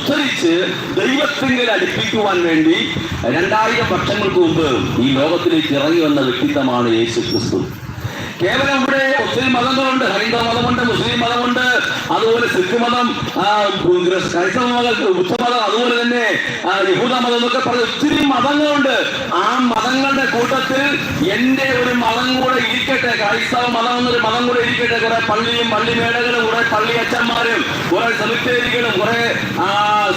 ഉദ്ധരിച്ച് ദൈവത്തിങ്കൽ അടുപ്പിക്കുവാൻ വേണ്ടി 2000 വർഷങ്ങൾക്ക് മുമ്പ് ഈ ലോകത്തിലേക്ക് ഇറങ്ങി വന്ന വ്യക്തിത്വമാണ് യേശു ക്രിസ്തു. കേവലം ഇവിടെ ഒത്തിരി മതങ്ങളുണ്ട്. ഹൈന്ദവ മതമുണ്ട്, മുസ്ലിം മതമുണ്ട്, അതുപോലെ സിഖ് മതം, ക്രൈസ്തവ മതം, ബുദ്ധമതം, അതുപോലെ തന്നെ യഹൂദ മതം എന്നൊക്കെ പറഞ്ഞ ഒത്തിരി മതങ്ങളുണ്ട്. ആ മതങ്ങളുടെ കൂട്ടത്തിൽ എന്റെ ഒരു മതം കൂടെ ഇരിക്കട്ടെ, ക്രൈസ്തവ മതം എന്നൊരു മതം കൂടെ ഇരിക്കട്ടെ. കുറെ പള്ളിയും പള്ളിമേടകളും കുറെ പള്ളി അച്ഛന്മാരും കുറെ സെമിത്തേരികളും കുറെ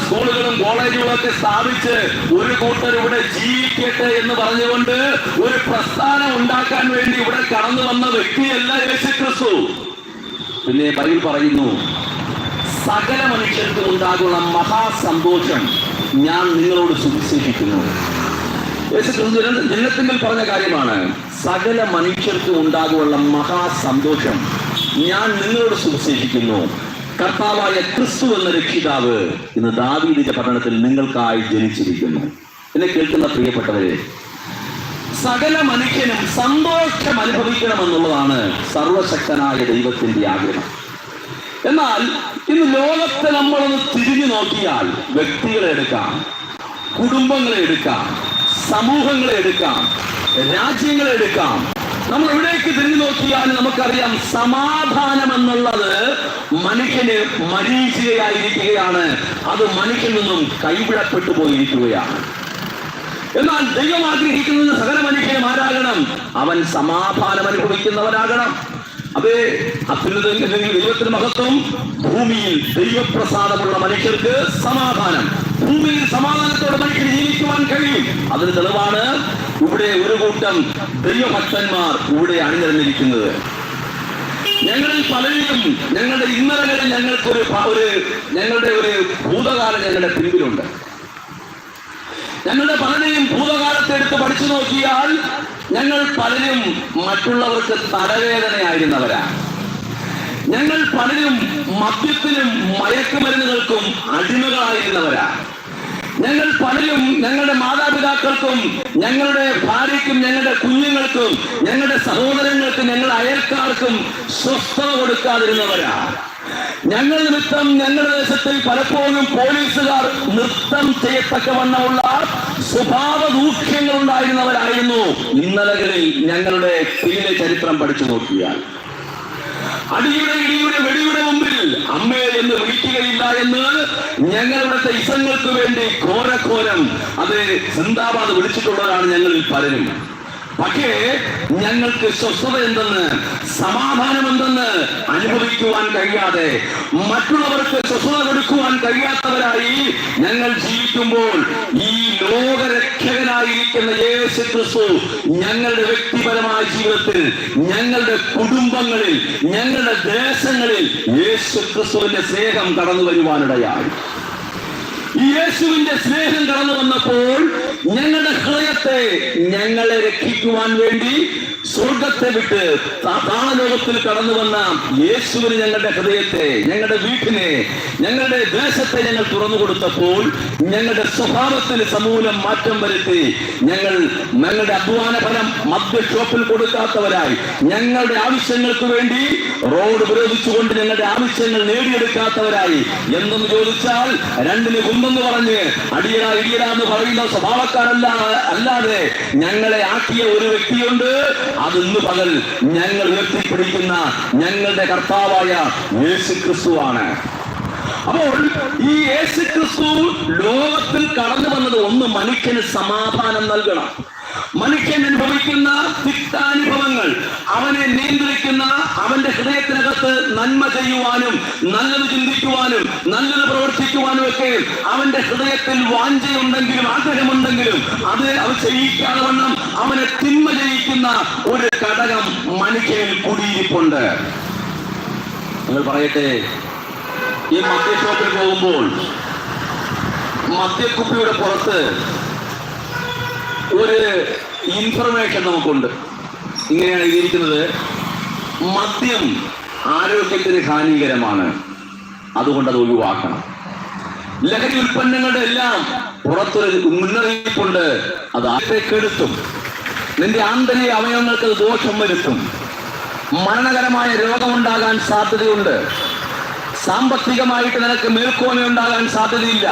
സ്കൂളുകളും കോളേജുകളും ഒക്കെ സ്ഥാപിച്ച് ഒരു കൂട്ടർ ഇവിടെ ജീവിക്കട്ടെ എന്ന് പറഞ്ഞുകൊണ്ട് ഒരു പ്രസ്ഥാനം ഉണ്ടാക്കാൻ വേണ്ടി ഇവിടെ കടന്നു വന്ന വ്യക്തിയല്ല യേശു ക്രിസ്തു. പിന്നെ ബൈബിൾ പറയുന്നു, സകല മനുഷ്യർക്കും ഉണ്ടാകുന്ന മഹാസന്തോഷം ഞാൻ നിങ്ങളോട് സുവിശേഷിക്കുന്നു. യേശു ക്രിസ്തു ജനനത്തിൽ പറഞ്ഞ കാര്യമാണ്. സകല മനുഷ്യർക്കും ഉണ്ടാകുള്ള മഹാസന്തോഷം ഞാൻ നിങ്ങളോട് സുവിശേഷിക്കുന്നു. കർത്താവായ ക്രിസ്തു എന്ന രക്ഷിതാവ് ഇന്ന് ദാവീദിന്റെ പട്ടണത്തിൽ നിങ്ങൾക്കായി ജനിച്ചിരിക്കുന്നു. എന്നെ കേൾക്കുന്ന പ്രിയപ്പെട്ടവരെ, സകല മനുഷ്യനും സന്തോഷം അനുഭവിക്കണമെന്നുള്ളതാണ് സർവശക്തനായ ദൈവത്തിന്റെ ആഗ്രഹം. എന്നാൽ ഇന്ന് ലോകത്തെ നമ്മളൊന്ന് തിരിഞ്ഞു നോക്കിയാൽ വ്യക്തികളെ എടുക്കാം, കുടുംബങ്ങളെ എടുക്കാം, സമൂഹങ്ങളെ എടുക്കാം, രാജ്യങ്ങളെ എടുക്കാം. നമ്മൾ എവിടേക്ക് തിരിഞ്ഞു നോക്കിയാൽ നമുക്കറിയാം, സമാധാനം എന്നുള്ളത് മനുഷ്യന് മരീചികയായിരിക്കുകയാണ്. അത് മനുഷ്യനിൽ നിന്നും കൈവിടപ്പെട്ടു പോയിരിക്കുകയാണ്. എന്നാൽ ദൈവം ആഗ്രഹിക്കുന്നത് സകല മനുഷ്യനും ആരാകണം? അവൻ സമാധാനം അനുഭവിക്കുന്നവനാകണം. അതേ അത്യുന്നതങ്ങളിൽ ദൈവത്തിന് മഹത്വം. ഭൂമിയിൽ ദൈവപ്രസാദമുള്ള മനുഷ്യർക്ക് സമാധാനം, ഭൂമിയിൽ സമാധാനത്തോടെ മനുഷ്യന് ജീവിക്കുവാൻ കഴിയും. അതിന് തെളിവാണ് ഇവിടെ ഒരു കൂട്ടം ദൈവഭക്തന്മാർ ഇവിടെ അണിനിരന്നിരിക്കുന്നത്. ഞങ്ങളിൽ പലരും ഞങ്ങളുടെ ഇന്നലകളിൽ ഞങ്ങളുടെ ഒരു ഭൂതകാലം ഞങ്ങളുടെ പിൻപിലുണ്ട്. ഞങ്ങളുടെ പലരെയും ഭൂതകാലത്തെ എടുത്ത് പഠിച്ചു നോക്കിയാൽ ഞങ്ങൾ പലരും മറ്റുള്ളവർക്ക് തലവേദനയായിരുന്നവരാണ്. ഞങ്ങൾ പലരും മദ്യത്തിനും മയക്കുമരുന്നുകൾക്കും അടിമകളായിരുന്നവരാണ്. ഞങ്ങൾ പലരും ഞങ്ങളുടെ മാതാപിതാക്കൾക്കും ഞങ്ങളുടെ ഭാര്യയ്ക്കും ഞങ്ങളുടെ കുഞ്ഞുങ്ങൾക്കും ഞങ്ങളുടെ സഹോദരങ്ങൾക്കും ഞങ്ങളുടെ അയൽക്കാർക്കും സ്വസ്ഥത കൊടുക്കാതിരുന്നവരാണ്. ഞങ്ങൾ നിമിത്തം ഞങ്ങളുടെ ദേശത്തിൽ പലപ്പോഴും പോലീസുകാർ നൃത്തം ചെയ്യത്തക്കവണ്ണമുള്ള സ്വഭാവ ദൂഷ്യങ്ങൾ ഉണ്ടായിരുന്നവരായിരുന്നു. ഇന്നലകളിൽ ഞങ്ങളുടെ പിന്നിലെ ചരിത്രം പഠിച്ചു നോക്കിയാൽ അടിയുടെ ഇടിയുടെ വെടിയുടെ മുമ്പിൽ അമ്മേ എന്ന് വിളിക്കുകയില്ല എന്ന് ഞങ്ങളുടെ ഇസങ്ങൾക്ക് വേണ്ടി ഘോരഘോരം അത് സിന്ദാബാദ് വിളിച്ചിട്ടുള്ളവരാണ് ഞങ്ങളിൽ പലരും. പക്ഷേ ഞങ്ങൾക്ക് സ്വസ്ഥത എന്തെന്ന്, സമാധാനം എന്തെന്ന് അനുഭവിക്കുവാൻ കഴിയാതെ, മറ്റുള്ളവർക്ക് സ്വസ്ഥത കൊടുക്കുവാൻ കഴിയാത്തവരായി ഞങ്ങൾ ജീവിക്കുമ്പോൾ ഈ ലോകരക്ഷകനായിരിക്കുന്ന യേശു ക്രിസ്തു ഞങ്ങളുടെ വ്യക്തിപരമായ ജീവിതത്തിൽ, ഞങ്ങളുടെ കുടുംബങ്ങളിൽ, ഞങ്ങളുടെ ദേശങ്ങളിൽ യേശു ക്രിസ്തുവിന്റെ സ്നേഹം കടന്നു വരുവാനിടയായി. ഈ യേശുവിന്റെ സ്നേഹം കടന്നു വന്നപ്പോൾ ഞങ്ങളുടെ ഹൃദയത്തെ ഞങ്ങളെ രക്ഷിക്കുവാൻ വേണ്ടി സ്വർഗത്തെ വിട്ട് താളലോകത്തിൽ കടന്നു വന്ന യേശുവിന് ഞങ്ങളുടെ ഹൃദയത്തെ, ഞങ്ങളുടെ വീട്ടിനെ, ഞങ്ങളുടെ ദേശത്തെ ഞങ്ങൾ തുറന്നു കൊടുത്തപ്പോൾ ഞങ്ങളുടെ സ്വഭാവത്തിൽ സമൂലം മാറ്റം വരുത്തി. ഞങ്ങളുടെ അധ്വാന ഫലം മദ്യ ഷോപ്പിൽ കൊടുക്കാത്തവരായി, ഞങ്ങളുടെ ആവശ്യങ്ങൾക്ക് വേണ്ടി റോഡ് ഉപരോധിച്ചുകൊണ്ട് ഞങ്ങളുടെ ആവശ്യങ്ങൾ നേടിയെടുക്കാത്തവരായി. എന്തെന്ന് ചോദിച്ചാൽ രണ്ടിന് കുന്നെന്ന് പറഞ്ഞ് അടിയടാ ഇടിയടാ എന്ന് പറയുന്ന സ്വഭാവക്കാരല്ലാതെ ഞങ്ങളെ ആക്കിയ ഒരു വ്യക്തിയുണ്ട്. അത് ഇന്ന് പകൽ ഞങ്ങൾ ഉയർത്തിപ്പിടിക്കുന്ന ഞങ്ങളുടെ കർത്താവായ യേശു ക്രിസ്തുവാണ്. അപ്പോൾ ഈ യേശു ക്രിസ്തു ലോകത്തിൽ കടന്നു വന്നത് ഒന്ന്, മനുഷ്യന് സമാധാനം നൽകണം. മനുഷ്യൻ അനുഭവിക്കുന്ന തിക്താനുഭവങ്ങൾ അവനെ നിയന്ത്രിക്കുന്ന, അവന്റെ ഹൃദയത്തിനകത്ത് നന്മ ചെയ്യുവാനും നല്ലത് ചിന്തിക്കുവാനും നല്ലത് പ്രവർത്തിക്കുവാനും ഒക്കെ അവന്റെ ഹൃദയത്തിൽ വാഞ്ചയുണ്ടെങ്കിലും ആഗ്രഹമുണ്ടെങ്കിലും അത് ചെയ്യിക്കാതെ വണ്ണം അവനെ തിന്മ ചെയ്യിക്കുന്ന ഒരു ഘടകം മനുഷ്യനിൽ കുടിയിരിപ്പുണ്ട്. നിങ്ങൾ പറയട്ടെ, ഈ മദ്യഷോപ്പിൽ പോകുമ്പോൾ മദ്യക്കുപ്പിയുടെ പുറത്ത് ഒരു ഇൻഫർമേഷൻ നമുക്കുണ്ട്. ഇങ്ങനെയാണ് എഴുതിയിരിക്കുന്നത്: മദ്യം ആരോഗ്യത്തിന് ഹാനികരമാണ്, അതുകൊണ്ട് അത് ഒഴിവാക്കണം. ലഹരി ഉൽപ്പന്നങ്ങളുടെ എല്ലാം പുറത്തൊരു മുന്നറിയിപ്പുണ്ട്, അത് ആരെ കെടുത്തും, നിന്റെ ആന്തരിക അവയവങ്ങൾക്ക് അത് ദോഷം വരുത്തും, മരണകരമായ രോഗമുണ്ടാകാൻ സാധ്യതയുണ്ട്, സാമ്പത്തികമായിട്ട് നിനക്ക് മേൽക്കോയ്മ ഉണ്ടാകാൻ സാധ്യതയില്ല.